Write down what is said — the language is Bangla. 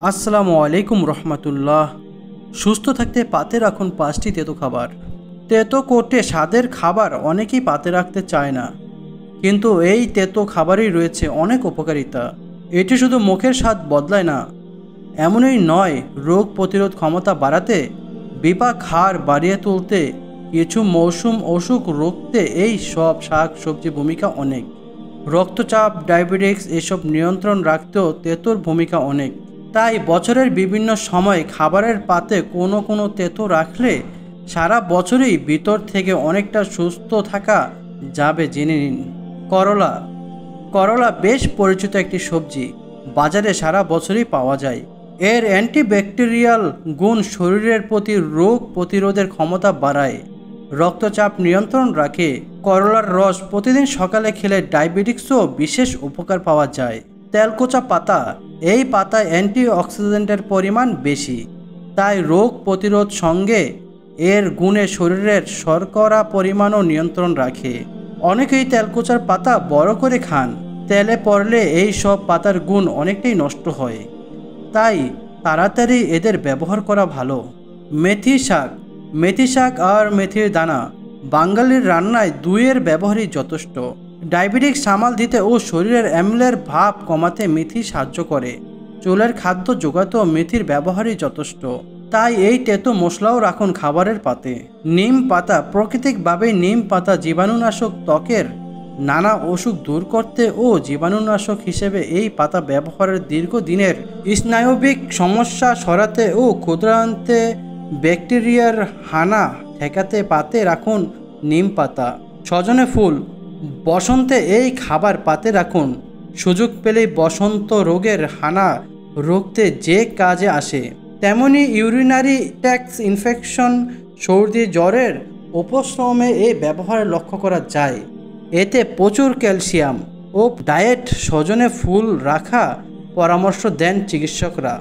আসসালামু আলাইকুম রহমতুল্লাহ। সুস্থ থাকতে পাতে রাখুন 5টি তেতো খাবার। তেতো কোটে স্বাদের খাবার অনেকেই পাতে রাখতে চায় না, কিন্তু এই তেতো খাবারই রয়েছে অনেক উপকারিতা। এটি শুধু মুখের স্বাদ বদলায় না, এমনই নয়, রোগ প্রতিরোধ ক্ষমতা বাড়াতে, বিপাক হার বাড়িয়ে তুলতে, কিছু মৌসুম অসুখ রুখতে এই সব শাক সবজি ভূমিকা অনেক। রক্তচাপ, ডায়াবেটিস এসব নিয়ন্ত্রণ রাখতেও তেঁতুর ভূমিকা অনেক। তাই বছরের বিভিন্ন সময় খাবারের পাতে কোনো কোনো তেঁতো রাখলে সারা বছরই ভিতর থেকে অনেকটা সুস্থ থাকা যাবে জেনে নিন। করলা। করলা বেশ পরিচিত একটি সবজি, বাজারে সারা বছরই পাওয়া যায়। এর অ্যান্টিব্যাকটেরিয়াল গুণ শরীরের প্রতি রোগ প্রতিরোধের ক্ষমতা বাড়ায়, রক্তচাপ নিয়ন্ত্রণ রাখে। করলার রস প্রতিদিন সকালে খেলে ডায়াবেটিক্সও বিশেষ উপকার পাওয়া যায়। তেলকুচা পাতা। এই পাতায় অ্যান্টিঅক্সিডেন্টের পরিমাণ বেশি, তাই রোগ প্রতিরোধ সঙ্গে এর গুণে শরীরের শর্করা পরিমাণও নিয়ন্ত্রণ রাখে। অনেকেই তেলকুচার পাতা বড় করে খান, তেলে পড়লে এই সব পাতার গুণ অনেকটাই নষ্ট হয়, তাই তাড়াতাড়ি এদের ব্যবহার করা ভালো। মেথি শাক। মেথি শাক আর মেথির দানা বাঙালির রান্নায় দুইয়ের ব্যবহারই যথেষ্ট। ডায়াবেটিস সামাল দিতে ও শরীরের অ্যামলের ভাব কমাতে মেথি সাহায্য করে। চুলের খাদ্য জোগাতেও মেথির ব্যবহারই যথেষ্ট, তাই এই তেতো মশলাও রাখুন খাবারের পাতে। নিম পাতা। প্রাকৃতিকভাবে নিম পাতা জীবাণুনাশক, ত্বকের নানা অসুখ দূর করতে ও জীবাণুনাশক হিসেবে এই পাতা ব্যবহারের দীর্ঘদিনের স্নায়বিক সমস্যা সরাতে ও ক্ষুদ্রান্তে ব্যাকটেরিয়ার হানা ঠেকাতে পাতে রাখুন নিম পাতা। সজনে ফুল। বসন্তে এই খাবার পাতে রাখুন, সুযোগ পেলেই বসন্ত রোগের হানা রুখতে যে কাজে আসে। তেমনি ইউরিনারি ট্র্যাক্ট ইনফেকশন, সর্দি জ্বরের উপশমে এই ব্যবহার লক্ষ্য করা যায়। এতে প্রচুর ক্যালসিয়াম ও ডায়েট। সজনে ফুল রাখা পরামর্শ দেন চিকিৎসকরা।